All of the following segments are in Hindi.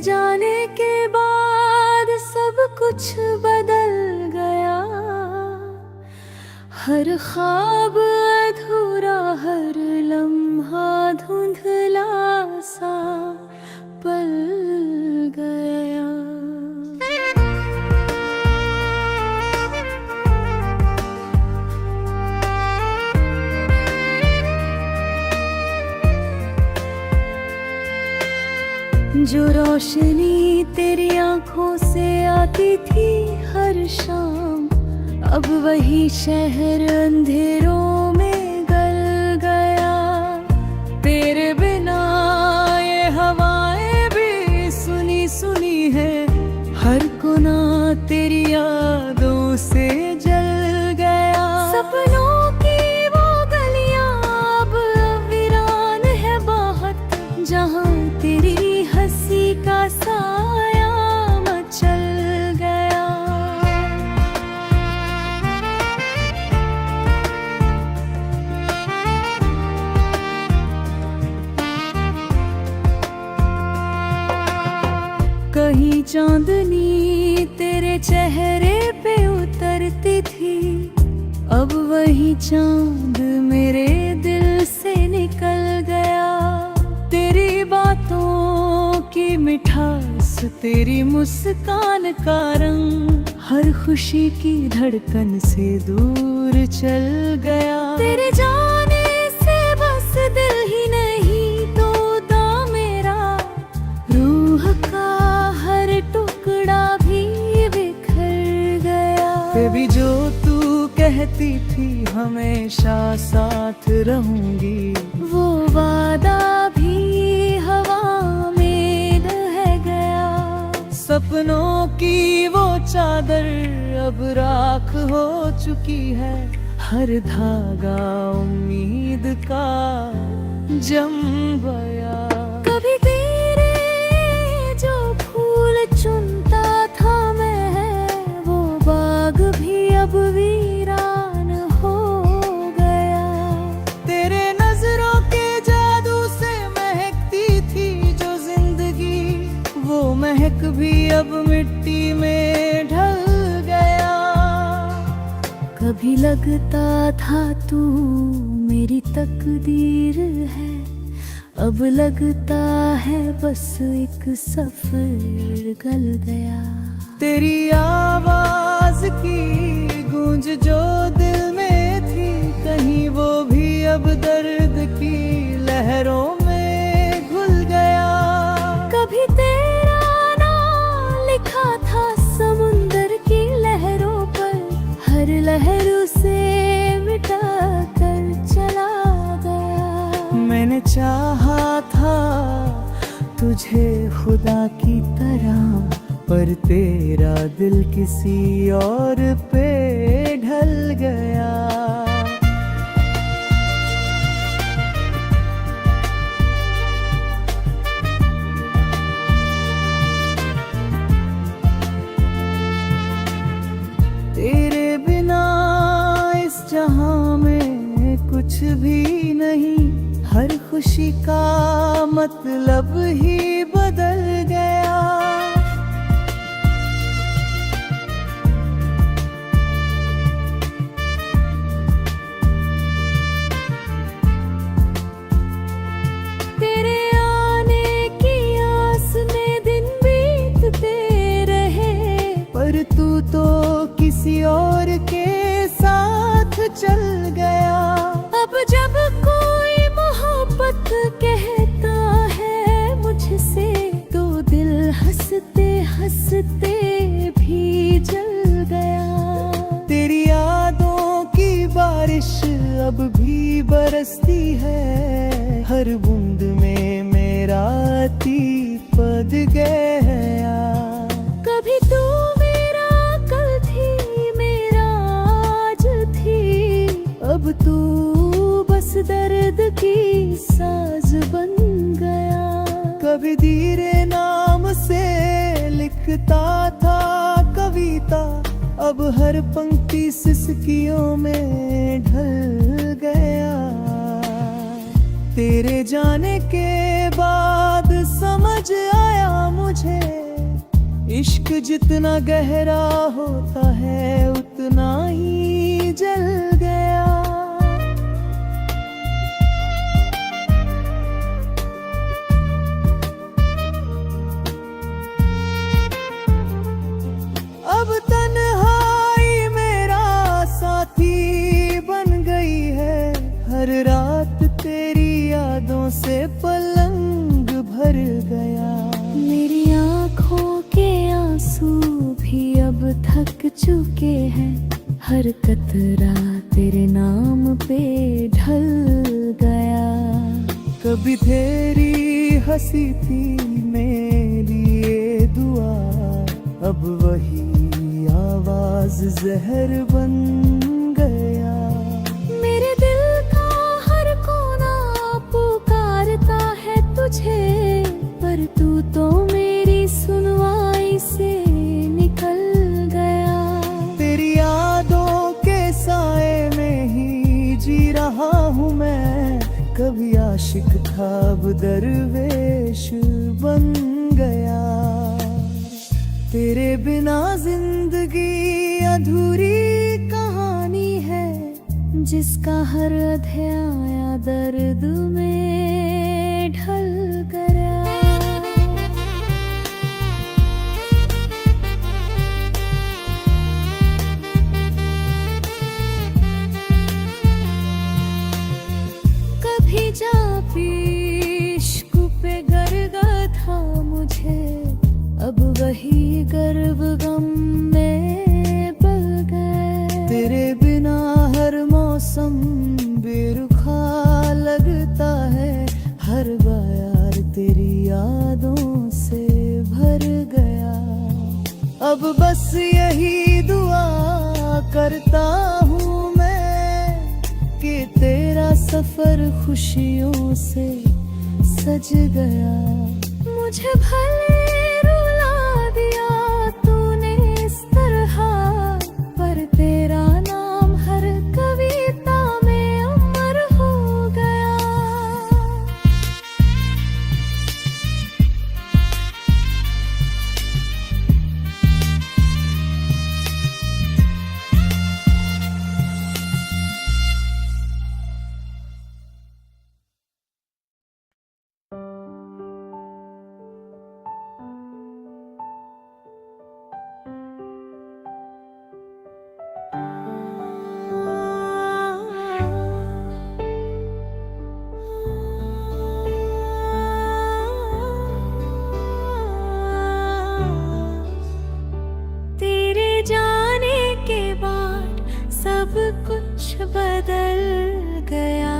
जाने के बाद सब कुछ बदल गया। हर ख्वाब अधूरा, हर लम्हा धुंधला सा पल गया। जो रोशनी तेरी आंखों से आती थी हर शाम, अब वही शहर अंधेरों में गल गया। तेरे बिना ये हवाएं भी सुनी सुनी है, हर कोना तेरी यादों से जल गया। सपनों की वो गलियां अब वीरान है बहुत, जहां तेरी हंसी का साया मचल गया। कहीं चांदनी तेरे चेहरे पे उतरती थी, अब वही चांद मेरे दिल से निकल गया। तेरी बातों की मिठास, तेरी मुस्कान का रंग, हर खुशी की धड़कन से दूर चल गया। तेरे जाने से बस दिल ही नहीं तोता मेरा, रूह का हर टुकड़ा भी बिखर गया। बेबी जो तू कहती थी हमेशा साथ रहूंगी, वो वादा भी हवा में रह गया। सपनों की वो चादर अब राख हो चुकी है, हर धागा उम्मीद का जम गया। कभी तेरे जो फूल चुनता था मैं, वो बाग भी अब वीरान हो गया। तेरे नजरों के जादू से महकती थी जो जिंदगी, वो महक भी अब मिट्टी में ढल गया। कभी लगता था तू मेरी तकदीर है, अब लगता है बस एक सफर गल गया। तेरी आवाज की गूंज जो दिल में थी, कहीं वो भी अब दर्द की लहरों में घुल गया। कभी तेरा नाम लिखा था समुंदर की लहरों पर, हर लहर उसे मिटा कर चला गया। मैंने चाहा था तुझे खुदा की तरह, पर तेरा दिल किसी और पे ढल गया। तेरे बिना इस जहां में कुछ भी नहीं, हर खुशी का मतलब ही बदल गया। तेरे आने की आस में दिन बीतते रहे, पर तू तो किसी और के साथ चल गया। अब जब कोई मोहब्बत कहता है मुझसे, तो दिल हंसते हंसते भी जल गया। तेरी यादों की बारिश अब भी बरसती है, हर बूंद में मेरा अतीत बद गया। कभी तू मेरा कल थी, मेरा आज थी, अब तू बस दर्द की साज बन गया। कभी धीरे नाम से लिखता था कविता, अब हर पंक्ति सिसकियों में ढल गया। तेरे जाने के बाद समझ आया मुझे, इश्क जितना गहरा होता है उतना ही जल गया। अब तन्हाई मेरा साथी बन गई है, हर रात तेरी यादों से पलंग भर गया। मेरी आँखों के आंसू भी अब थक चुके हैं, हर कतरा तेरे नाम पे ढल गया। कभी तेरी हंसी थी मेरे लिए दुआ, अब वही आवाज जहर बन गया। मेरे दिल का हर कोना पुकारता है तुझे, पर तू तो मेरी सुनवाई से निकल गया। तेरी यादों के साए में ही जी रहा हूँ मैं, कभी आशिक था अब दरवेश बन गया। तेरे बिना जिंदगी अधूरी कहानी है, जिसका हर अध्याय दर्द में ढल गया। कभी जा इश्क पे गर्गा था मुझे, अब वही गर्व गम में बह गए। तेरे बिना हर मौसम बेरुखा लगता है, हर बार तेरी यादों से भर गया। अब बस यही दुआ करता हूँ मैं कि तेरा सफर खुशियों से सज गया। मुझे भले रुला दिया तूने इस तरह, पर तेरा नाम हर कविता में अमर हो गया। सब कुछ बदल गया,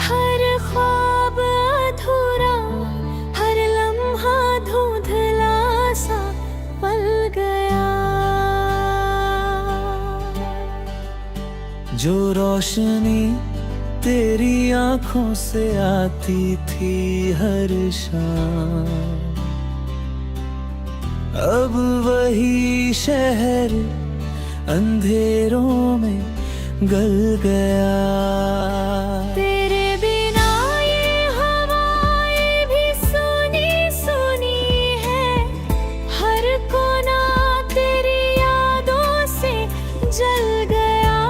हर ख्वाब अधूरा, हर लम्हा धुंधला सा पल गया। जो रोशनी तेरी आंखों से आती थी हर शाम, अब वही शहर अंधेरों में गल गया। तेरे बिना ये हवाएं भी सुनी सुनी है, हर कोना तेरी यादों से जल गया।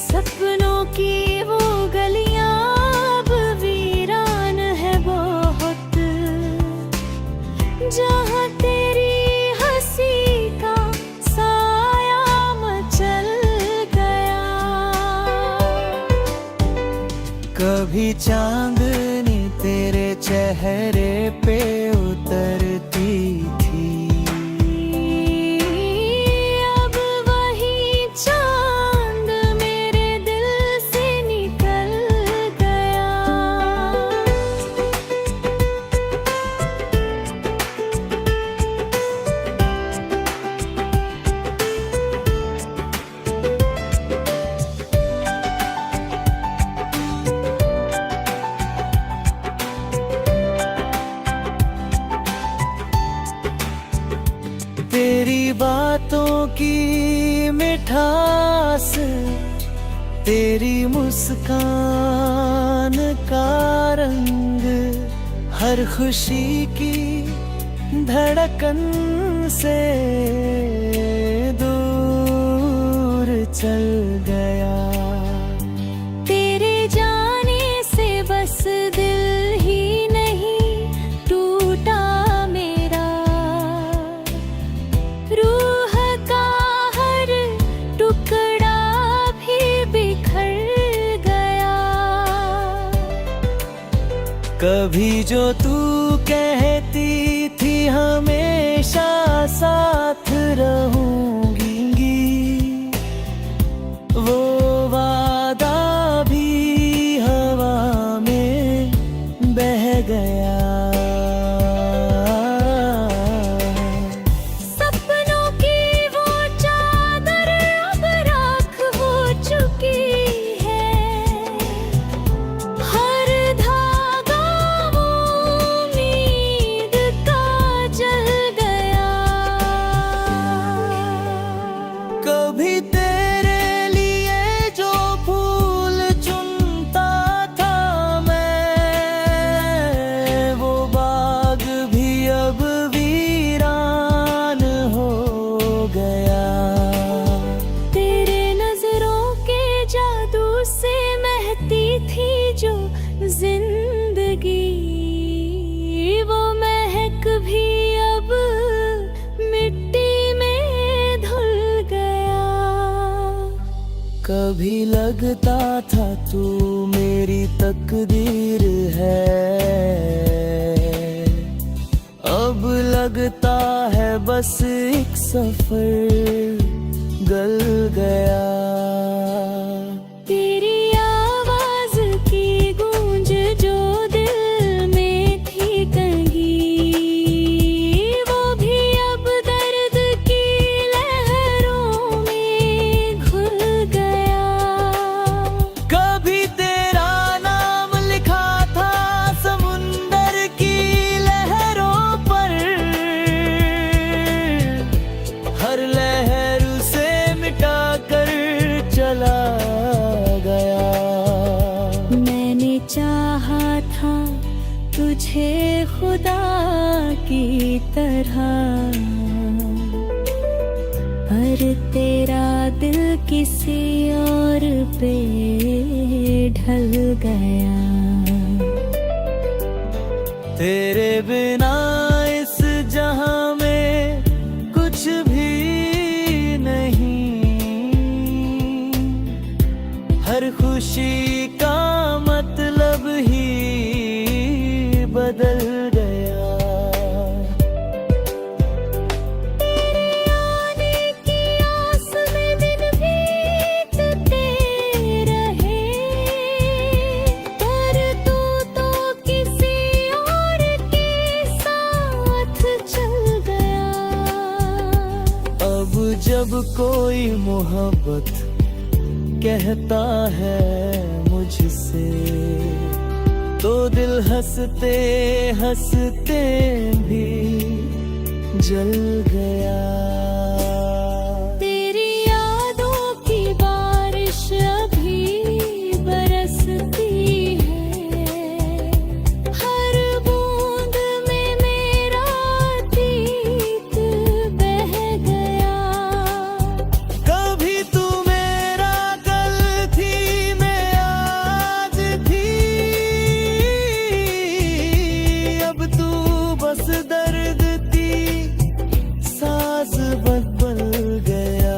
सपनों की वो गलियां जहाँ तेरी हंसी का साया मचल गया। कभी चांदनी तेरे चेहरे पे उतरती थी, अब वही चांद मेरे दिल से निकल गया। तेरी बातों की मिठास तेरी मुस्कान का रंग हर खुशी की धड़कन से दूर चल गया। तेरे जाने से बस दिल ही नहीं टूटा मेरा, रूह का हर टुकड़ा भी बिखर गया। कभी जो तू कहती थी हमेशा साथ रहूंगी, वो वादा भी हवा में बह गया। सपनों की वो चादर अब राख हो चुकी है, हर धागा उम्मीद का जल गया। कभी तेरे लिए जो फूल चुनता था मैं, वो बाग भी अब वीरान हो गया। तेरे नजरों के जादू से महती थी जो जिंदगी, वो महक भी अब मिट्टी में धुल गया। कभी लगता था तू मेरी तकदीर है, अब लगता है बस एक सफर गल गया। तेरी आवाज की गूंज जो दिल में थी कहीं, वो भी अब दर्द की लहरों में घुल गया। कभी तेरा नाम लिखा था समुंदर की लहरों पर, हर लहर उसे मिटा कर चला गया। मैंने चाहा था तुझे खुदा की तरह, पर तेरा दिल किसी और पे ढल गया। तेरे बिना इस जहां में कुछ भी नहीं, हर खुशी का मतलब ही बदल गया। आने की आस में दिन बीतते रहे, पर तू तो किसी और के साथ चल गया। अब जब कोई मोहब्बत कहता है मुझसे, तो दिल हंसते हंसते भी जल गया। तेरी यादों की बारिश अभी बरसती है, हर बूंद में मेरा अतीत बह गया। कभी तू मेरा कल थी, मैं आज थी, अब तू बस दर्द थी, साज बदल गया।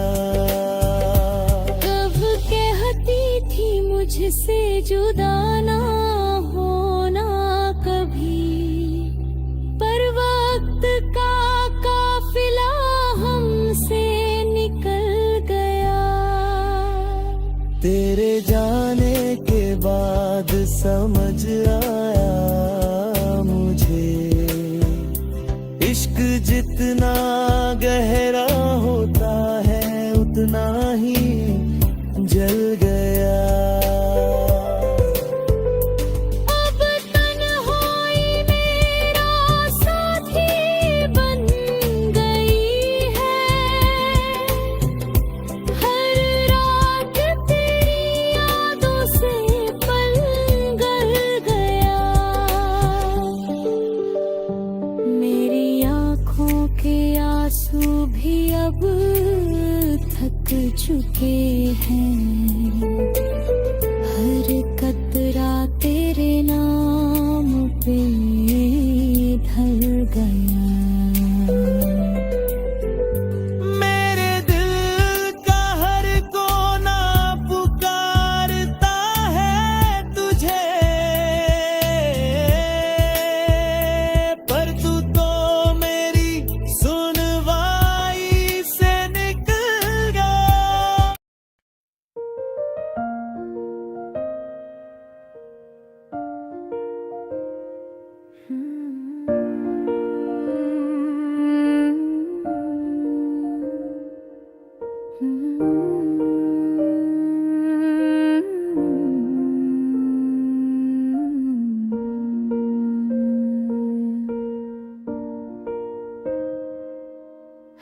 कब कहती थी मुझसे जुदा ना होना कभी, पर वक्त का काफिला हमसे निकल गया। तेरे जाने के बाद समझ आया मुझे, इश्क जितना गहरा होता है उतना ही जल गया। अब तन्हाई मेरा साथी बन गई है, हर रात तेरी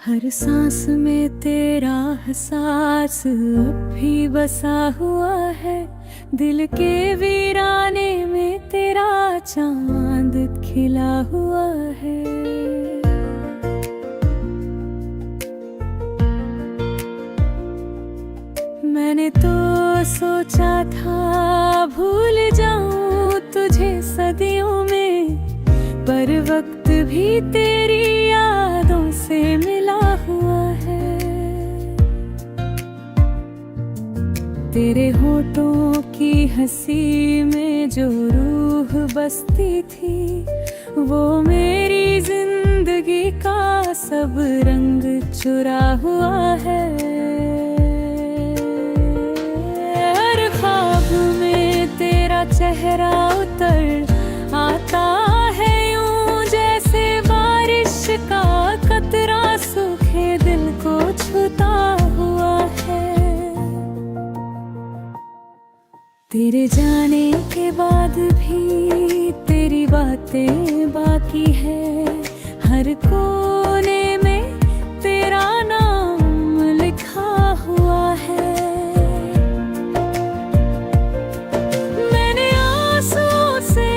हर सांस में तेरा एहसास अब भी बसा हुआ है। दिल के वीराने में तेरा चांद खिला हुआ है। मैंने तो सोचा था भूल जाऊं तुझे सदियों में, पर वक्त भी तेरी यादों से मिला हुआ है। तेरे होठों की हंसी में जो रूह बसती थी, वो मेरी जिंदगी का सब रंग चुरा हुआ है। हर ख्वाब में तेरा चेहरा उतर आता है, यूं जैसे बारिश का कतरा सूखे दिल को छूता हुआ है। तेरे जाने के बाद भी तेरी बातें बाकी है। हर कोने में तेरा नाम लिखा हुआ है। मैंने आंसुओं से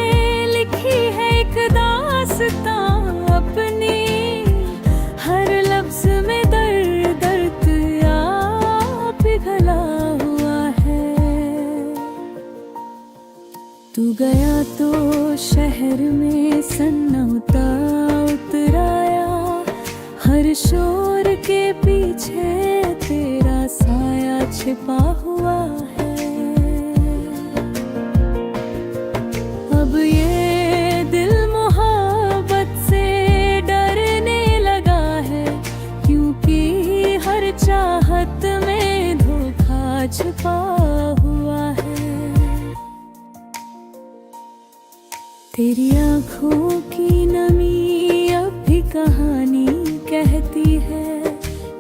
लिखी है एक दास्तां अपनी, हर लफ्ज में दर्द दर्द आ पिघला हुआ है। तू गया तो शहर में सन्नाटा उतराया, हर शोर के पीछे तेरा साया छिपा हुआ है। अब ये दिल मोहब्बत से डरने लगा है, क्योंकि हर चाहत में धोखा छिपा हुआ है। तेरी आँखों की नमी अब भी कहानी कहती है,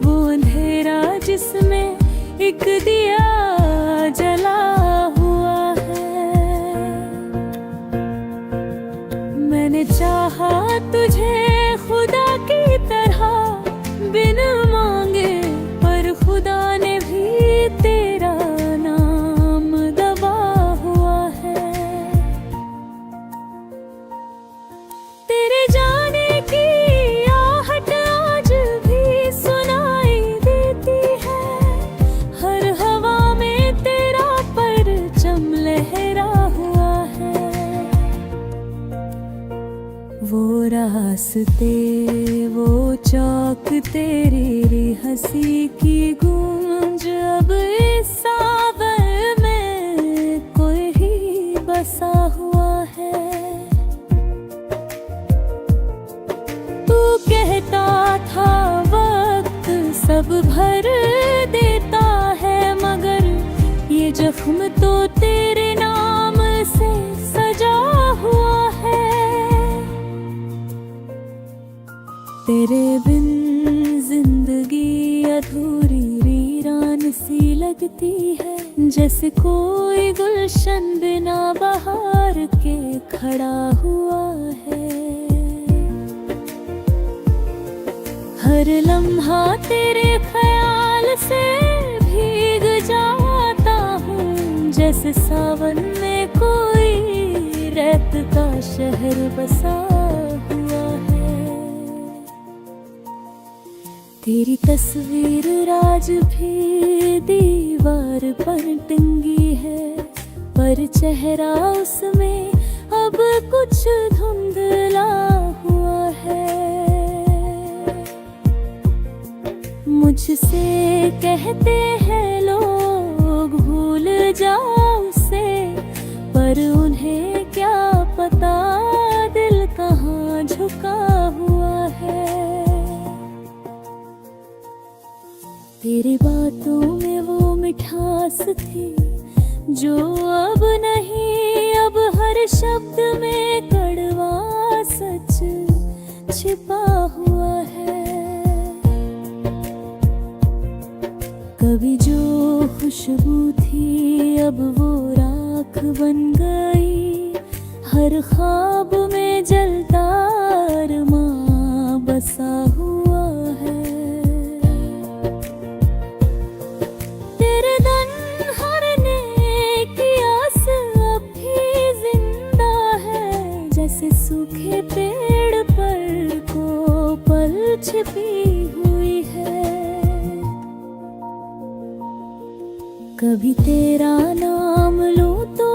वो अंधेरा जिसमें एक दिया जला हुआ है। मैंने चाहा तुझे खुदा की तरह बिन मांगे, पर खुदा ने भी तेरा नाम दबा हुआ है। तेरे जाने की आहट आज भी सुनाई देती है, हर हवा में तेरा परचम लहरा हुआ है। वो रास्ते वो चौक तेरी हंसी की गूंज, अब इस सावन में कोई ही बसा हुआ है। तू कहता था वक्त सब भर देता है, मगर ये जख्म तो तेरे नाम से सजा हुआ है। तेरे बिन जिंदगी अधूरी वीरान सी लगती है, जैसे कोई गुलशन बिना बहार के खड़ा हुआ है। हर लम्हा तेरे ख्याल से भीग जाता हूँ, जैसे सावन में कोई रेत का शहर बसा हुआ है। तेरी तस्वीर आज भी दीवार पर टंगी है, पर चेहरा उसमें अब कुछ धुंधला हुआ है। मुझसे कहते हैं लोग भूल जाओ उसे, पर उन्हें क्या पता दिल कहाँ झुका हुआ है। तेरी बातों में वो मिठास थी जो अब नहीं, अब हर शब्द में कड़वा सच छिपा हुआ है। कभी जो खुशबू थी अब वो राख बन गई, हर ख्वाब में जलता अरमा बसा हुआ है। जैसे सूखे पेड़ पर को पल छिपी हुई है। कभी तेरा नाम लूं तो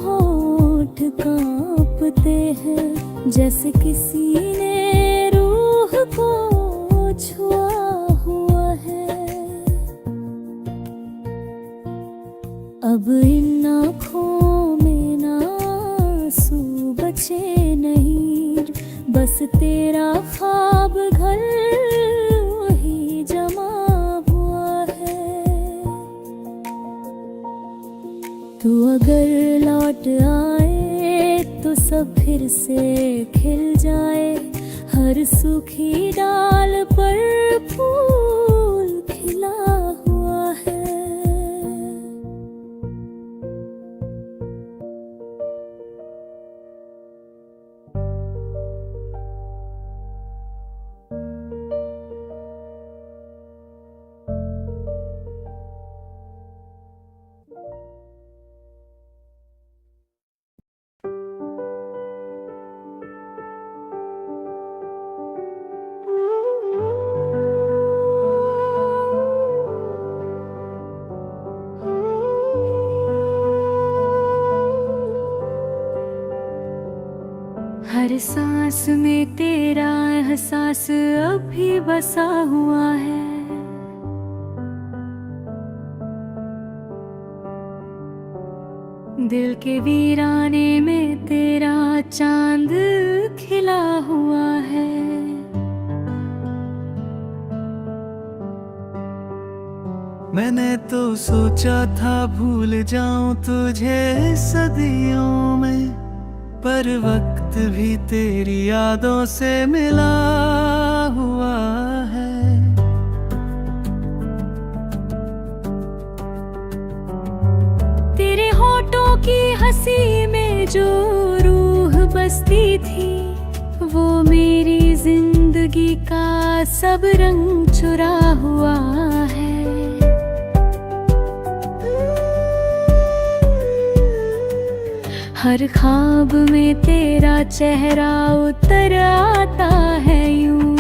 होठ कांपते हैं, जैसे किसी ने रूह को छुआ हुआ है। अब इन आँखों में ना आंसू बचे नहीं, बस तेरा ख्वाब घर वही जमा हुआ है। तू अगर लौट आए तो सब फिर से खिल जाए, हर सूखी डाल पर फूल खिला हुआ है। हर सांस में तेरा एहसास अभी बसा हुआ है। दिल के वीराने में तेरा चांद खिला हुआ है। मैंने तो सोचा था भूल जाऊं तुझे सदियों में, पर वक्त भी तेरी यादों से मिला हुआ है। तेरे होठों की हंसी में जो रूह बसती थी, वो मेरी जिंदगी का सब रंग चुरा हुआ है। हर ख्वाब में तेरा चेहरा उतर आता है यूं,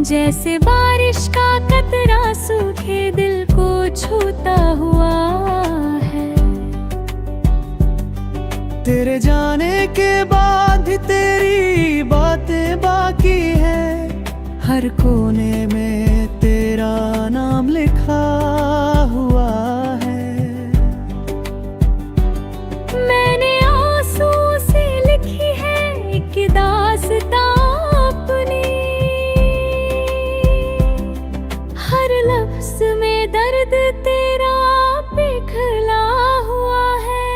जैसे बारिश का कतरा सूखे दिल को छूता हुआ है। तेरे जाने के बाद तेरी बातें बाकी है, हर कोने में तेरा नाम लिखा हुआ है। मैंने आंसू से लिखी है एक दास्तां अपनी, हर लफ्ज में दर्द तेरा पिघला हुआ है।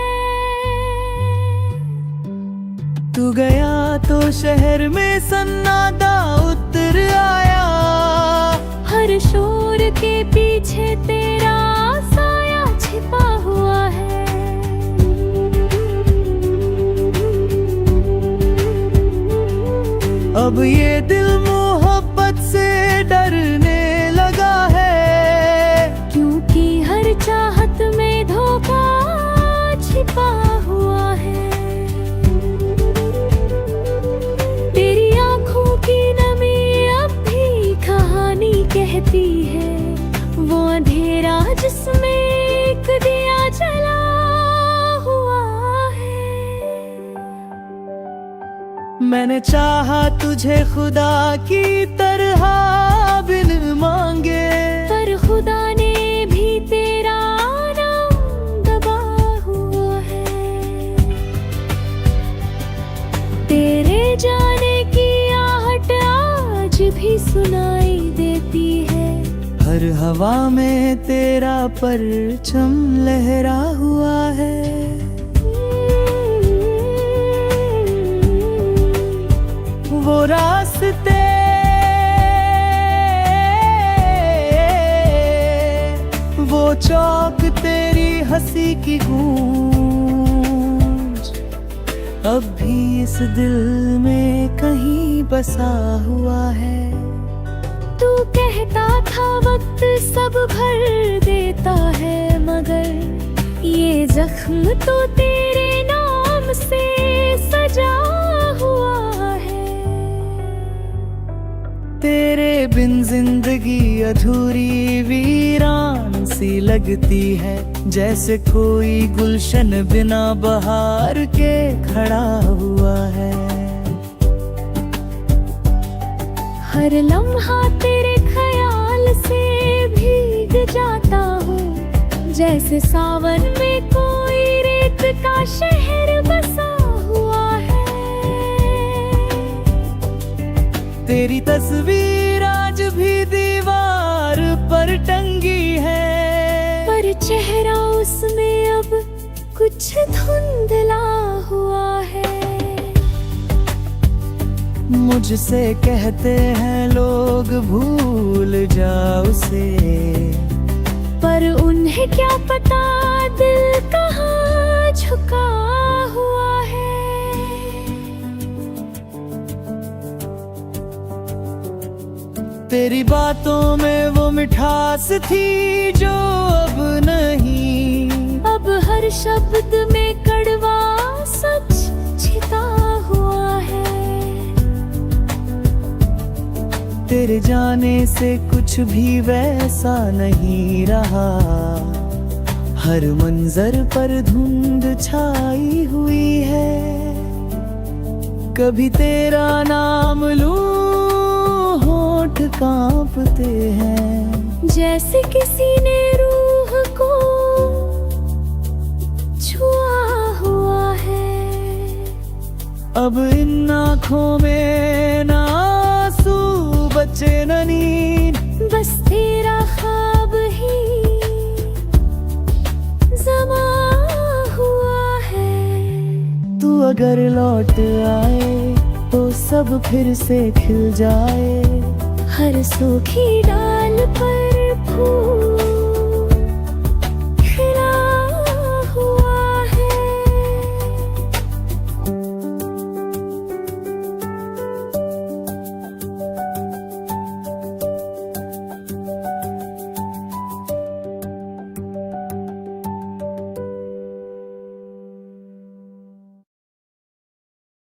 तू गया तो शहर में सन्नाटा उतर आया, हर शोर के पीछे तेरा साया छिपा हुआ है। अब ये दिल मोहब्बत से डरने लगा है, क्योंकि हर चाहत में धोखा छिपा हुआ है। तेरी आंखों की नमी अब भी कहानी कहती है, वो अंधेरा जिसमें एक दिया जला हुआ है। मैंने चाहा तुझे खुदा की तरह बिन मांगे, पर खुदा ने भी तेरा नाम दबा हुआ है। तेरे जाने की आहट आज भी सुनाई देती है, हर हवा में तेरा परचम लहरा हुआ है। वो रास्ते वो चौक तेरी हंसी की गूंज अब भी इस दिल में कहीं बसा हुआ है। तू कहता था वक्त सब भर देता है, मगर ये जख्म तो तेरे नाम से सजा हुआ है। तेरे बिन जिंदगी अधूरी वीरान सी लगती है, जैसे कोई गुलशन बिना बहार के खड़ा हुआ है। हर लम्हा तेरे ख्याल से भीग जाता हूँ, जैसे सावन में कोई रेत का शहर बसा हुआ है। तेरी तस्वीर आज भी दीवार पर टंगी है, पर चेहरा उसमें अब कुछ धुंधला हुआ है। मुझसे कहते हैं लोग भूल जा उसे, पर उन्हें क्या पता दिल कहाँ झुका हुआ है। तेरी बातों में वो मिठास थी जो अब नहीं, अब हर शब्द में कड़वा सच छिपा हुआ है। तेरे जाने से कुछ भी वैसा नहीं रहा, हर मंजर पर धुंध छाई हुई है। कभी तेरा नाम लूं होठ कांपते हैं, जैसे किसी ने रूह को छुआ हुआ है। अब इन आँखों में ना आंसू बचे न नींद, बस तेरा ख्वाब ही जमा हुआ है। तू अगर लौट आए तो सब फिर से खिल जाए, हर सूखी डाल पर फूल